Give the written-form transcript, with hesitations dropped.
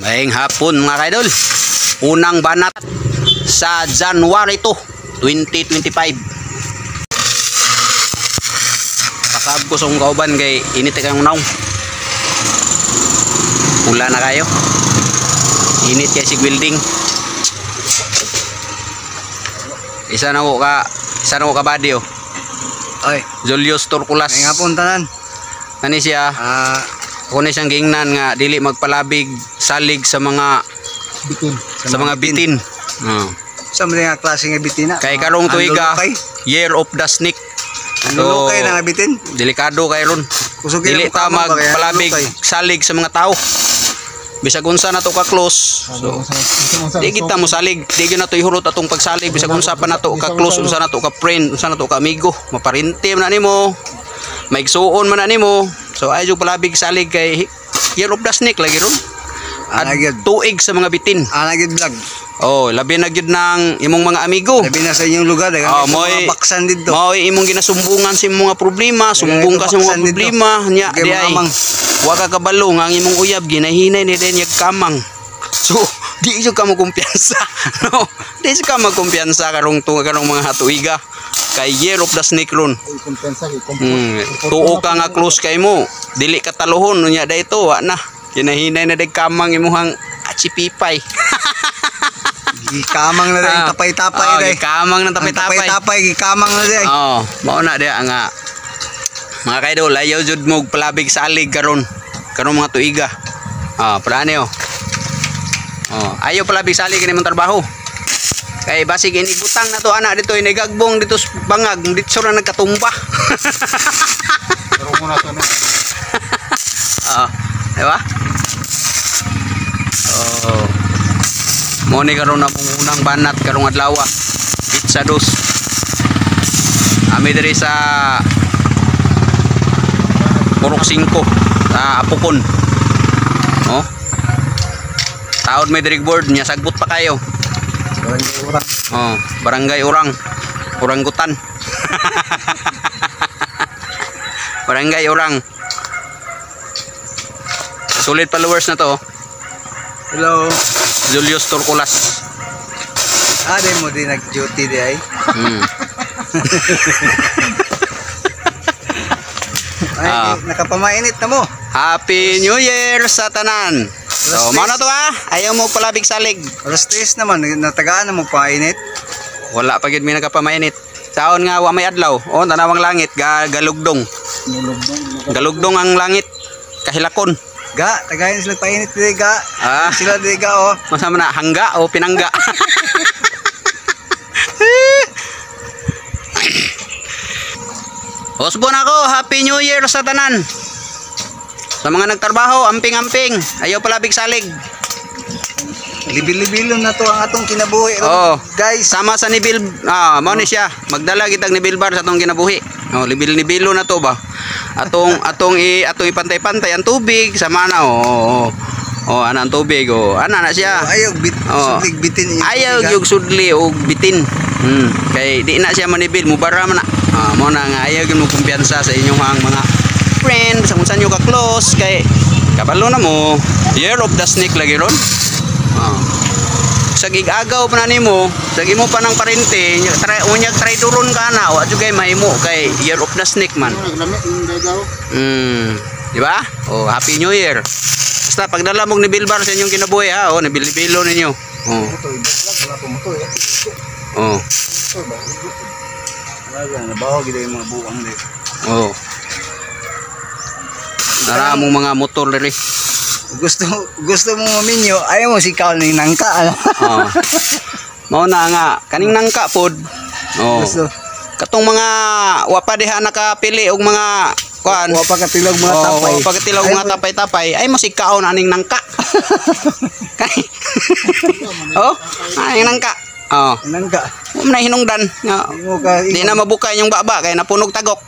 Ngayong hapon mga kaidol, unang banat sa January 2, 2025. Pasab ko sa kauban kay init kang unaw. Pula na kayo. Init kay sig building. Isa na ko ka badi oh. Oy, Julius Turculas. ngayong hapon tanan. Kani siya? Kung siyang gingnan nga dili magpalabig salig sa mga Bitin. sa mga bitin. Sa mga klase nga bitin na. Kay karong tuiga, Lulukay. Year of the Snake. Ano kay na nga bitin? Delikado kay ron. Kusog Dili ta magpalabig salig sa mga tao. Bisag unsa na to ka close. So, di kita mo salig, di gyud na to ihurot atong pagsalig bisag unsa pa na to ka close, unsa na to ka friend, unsa na to ka amigo, maparinti man na nimo. Maigsuon man na nimo. So ay jud palabig salig kay Year of the Snake lagi ron. At tuig sa mga bitin. Anagid vlog. Oh, labi na gyud ng imong mga amigo. Labi na sa inyong lugar dagan mga baksan dito. Mao imong ginasumbungan sa imong mga problema, sumbong ka sa mga problema nya di ay. Wa ka kabalo nga ang imong uyab ginahinay ni den yag kamang. So, di jud ka mo kumpiyansa. No, di jud ka magkumpiyansa karong mga hatuiga. Kay Year of the Snake ron. Tuo ka nga close kay mo. Dili ka taluhon nya dayto wa na. Ginahinay na dag kamang imuhang achipipay. Gikamang na rin tapay-tapay oh, day. Gikamang na tapay-tapay. Tapay-tapay gikamang na day. Oh, mao na dia nga. Mga kaidol, ayaw jud mo palabig salig karon mga tuiga. Plano. Ayaw palabig salig kini mong trabaho. Kay basig inibutang na to ana dito inigagbong dito bangag dito na nagkatumba. Pero muna to no. Diba? Mo ni karon na mong unang banat karong adlaw. Pizza dos. Ami diri sa Purok 5 sa Apukon. Taod may direct board nya sagbot pa kayo. Barangay Urang. Uranggutan. Barangay Urang. Solid followers na to. Hello. Julius Turculas. Ade mo din nag-duty di ay. Nakapamainit na mo. Happy New Year sa tanan. So, mao na to ayaw mo palabig salig. Alas 3 naman, natagaan na mo painit. Wala pa gyud mi nagapamainit. Saon nga wa may adlaw. Tanawang langit galugdong. Galugdong ang langit. Kahilakon. Tagayin sila painit dili ga. Sila dili ga Masama na hangga o pinangga. Osbon ako, Happy New Year sa tanan. Sa mga nagtrabaho, amping-amping, ayaw palabig salig. Libil-libilon na to ang atong kinabuhi. Guys, sama sa nibil, mao ni siya. Magdala kitag nibil bar sa atong kinabuhi. Libil-libilo na to ba? Atong ipantay-pantay ang tubig sama na ana ang tubig ana na siya. Ayaw sudlig bitin. Ayaw gyud sudli og bitin. Kay di na siya manibil mubara man na. Mao na nga ayaw gyud mo kumpiyansa sa inyong mga friend sa unsa nyo ka close kay kabalo na mo Year of the Snake lagi ron. Sa gig-agaw pa na nimo, sa imo pa ng parente, unyag try duron ka na, wa jud kay mahimo kay Year of the Snake man. Di ba? Happy New Year. Basta pagdala mong nibilbar sa inyong kinabuhi nibilibilo ninyo. Nabaho gid yung mga buwang dito. Nara mong mga motor diri. Gusto mo maminyo, ayaw mo sikaw ning nangka. Mao na nga kaning nangka pod. Katong mga wapa diha nakapili og mga kuan. Wa pa katilog mga tapay. Wa pa katilog mga tapay-tapay ay mo sikaw na aning nangka. Kay. Aning nangka. Nangka. Mo na hinungdan nga. Di na mabuka yung baba kay napunog tagok.